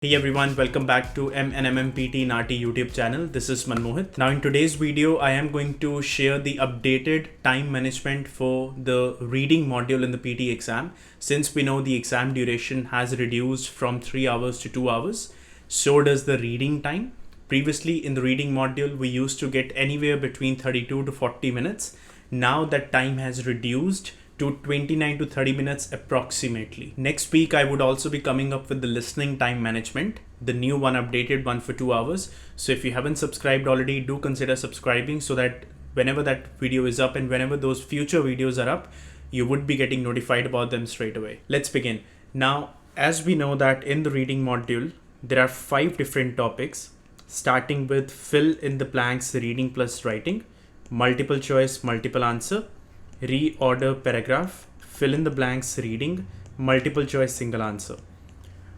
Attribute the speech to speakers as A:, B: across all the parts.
A: Hey everyone, welcome back to MNMMPT NAATI YouTube channel. This is Manmohit. Now in today's video, I am going to share the updated time management for the reading module in the PT exam. Since we know the exam duration has reduced from 3 hours to 2 hours, so does the reading time. Previously in the reading module, we used to get anywhere between 32 to 40 minutes. Now that time has reduced to 29 to 30 minutes approximately. Next week, I would also be coming up with the listening time management, the new one, updated one for 2 hours. So if you haven't subscribed already, do consider subscribing so that whenever that video is up and whenever those future videos are up, you would be getting notified about them straight away. Let's begin. Now, as we know that in the reading module, there are 5 different topics, starting with fill in the blanks reading plus writing, multiple choice, multiple answer, reorder paragraph, fill in the blanks reading, multiple choice single answer.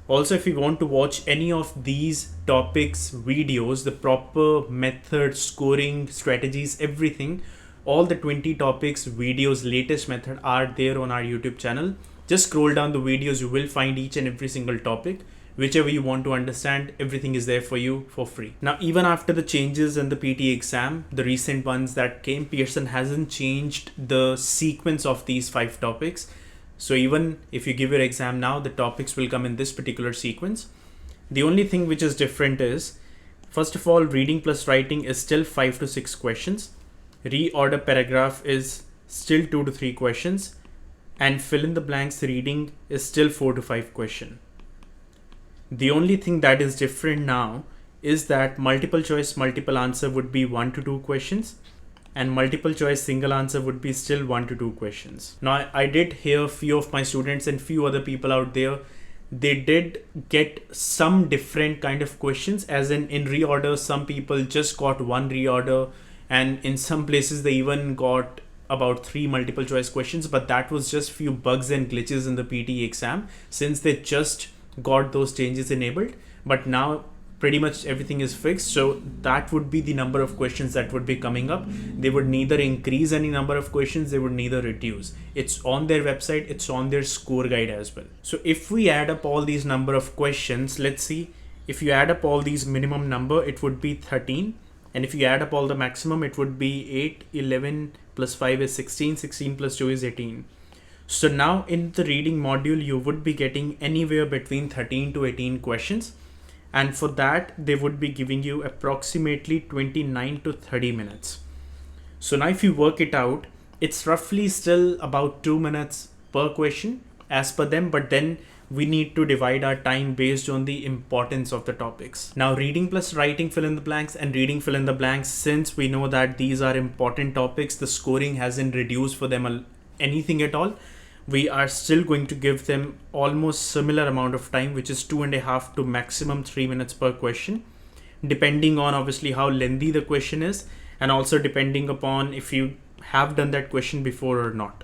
A: Also, if you want to watch any of these topics videos, the proper method, scoring, strategies, everything, all the 20 topics videos, latest method are there on our YouTube channel. Just scroll down the videos, you will find each and every single topic. Whichever you want to understand, everything is there for you for free. Now, even after the changes in the PT exam, the recent ones that came, Pearson hasn't changed the sequence of these 5 topics. So even if you give your exam now, the topics will come in this particular sequence. The only thing which is different is, first of all, reading plus writing is still 5 to 6 questions. Reorder paragraph is still 2 to 3 questions. And fill in the blanks reading is still 4 to 5 questions. The only thing that is different now is that multiple choice, multiple answer would be 1 to 2 questions and multiple choice single answer would be still 1 to 2 questions. Now, I did hear few of my students and few other people out there, they did get some different kind of questions, as in reorder, some people just got 1 reorder and in some places they even got about 3 multiple choice questions, but that was just few bugs and glitches in the PT exam since they just got those changes enabled. But now pretty much everything is fixed, so that would be the number of questions that would be coming up. They would neither increase any number of questions, they would neither reduce. It's on their website, it's on their score guide as well. So if we add up all these number of questions, let's see, if you add up all these minimum number, it would be 13, and if you add up all the maximum, it would be 8, 11 plus 5 is 16, 16 plus 2 is 18. So now in the reading module, you would be getting anywhere between 13 to 18 questions. And for that, they would be giving you approximately 29 to 30 minutes. So now if you work it out, it's roughly still about 2 minutes per question as per them. But then we need to divide our time based on the importance of the topics. Now, reading plus writing fill in the blanks and reading fill in the blanks, since we know that these are important topics, the scoring hasn't reduced for them anything at all. We are still going to give them almost similar amount of time, which is 2.5 to maximum 3 minutes per question, depending on obviously how lengthy the question is and also depending upon if you have done that question before or not.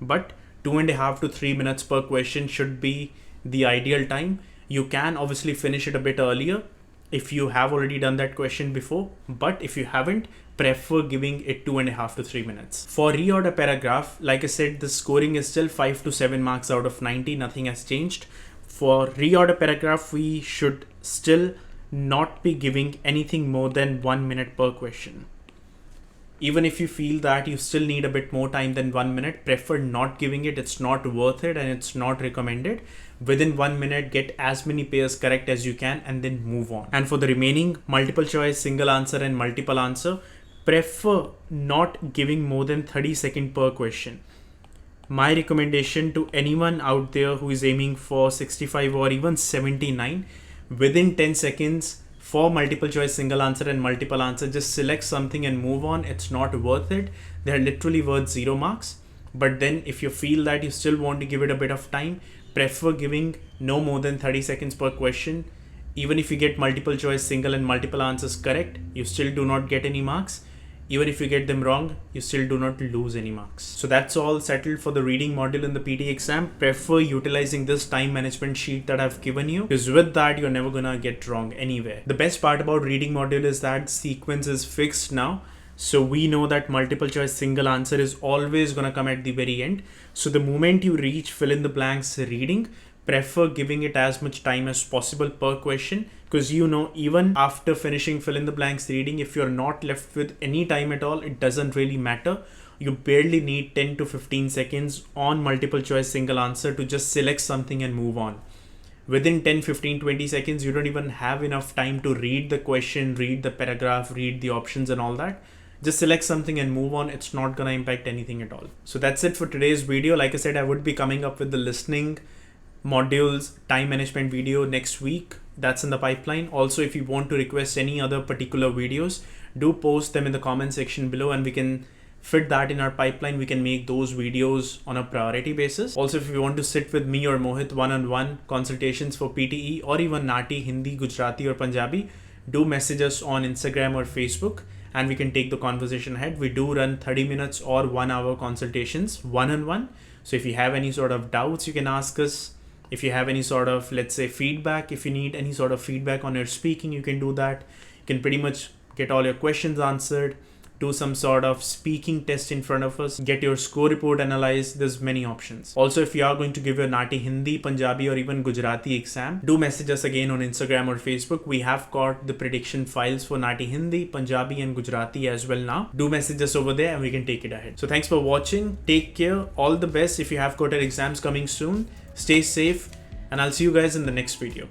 A: But 2.5 to 3 minutes per question should be the ideal time. You can obviously finish it a bit earlier if you have already done that question before, but if you haven't, prefer giving it 2.5 to 3 minutes. For reorder paragraph, like I said, the scoring is still 5 to 7 marks out of 90. Nothing has changed. For reorder paragraph, we should still not be giving anything more than 1 minute per question. Even if you feel that you still need a bit more time than 1 minute, prefer not giving it. It's not worth it and it's not recommended. Within 1 minute, get as many pairs correct as you can and then move on. And for the remaining multiple choice, single answer and multiple answer, prefer not giving more than 30 seconds per question. My recommendation to anyone out there who is aiming for 65 or even 79, within 10 seconds for multiple choice, single answer and multiple answer, just select something and move on. It's not worth it. They're literally worth 0 marks. But then if you feel that you still want to give it a bit of time, prefer giving no more than 30 seconds per question. Even if you get multiple choice, single and multiple answers correct, you still do not get any marks. Even if you get them wrong, you still do not lose any marks. So that's all settled for the reading module in the PT exam. Prefer utilizing this time management sheet that I've given you, because with that, you're never gonna get wrong anywhere. The best part about reading module is that sequence is fixed now. So we know that multiple choice single answer is always gonna come at the very end. So the moment you reach fill in the blanks reading, prefer giving it as much time as possible per question, because even after finishing fill in the blanks reading, if you're not left with any time at all, it doesn't really matter. You barely need 10 to 15 seconds on multiple choice single answer to just select something and move on. Within 10, 15, 20 seconds, you don't even have enough time to read the question, read the paragraph, read the options and all that. Just select something and move on. It's not gonna impact anything at all. So that's it for today's video. Like I said, I would be coming up with the listening modules time management video next week. That's in the pipeline. Also, if you want to request any other particular videos, do post them in the comment section below and we can fit that in our pipeline. We can make those videos on a priority basis. Also, if you want to sit with me or Mohit one-on-one consultations for PTE or even NAATI, Hindi, Gujarati or Punjabi, do message us on Instagram or Facebook and we can take the conversation ahead. We do run 30 minutes or 1 hour consultations one-on-one. So if you have any sort of doubts, you can ask us. If you have any sort of, let's say, feedback, if you need any sort of feedback on your speaking, you can do that. You can pretty much get all your questions answered, do some sort of speaking test in front of us, get your score report analyzed. There's many options. Also, if you are going to give your NAATI Hindi, Punjabi or even Gujarati exam, do message us again on Instagram or Facebook. We have got the prediction files for NAATI Hindi, Punjabi and Gujarati as well now. Do message us over there and we can take it ahead. So thanks for watching. Take care. All the best. If you have got your exams coming soon, stay safe and I'll see you guys in the next video.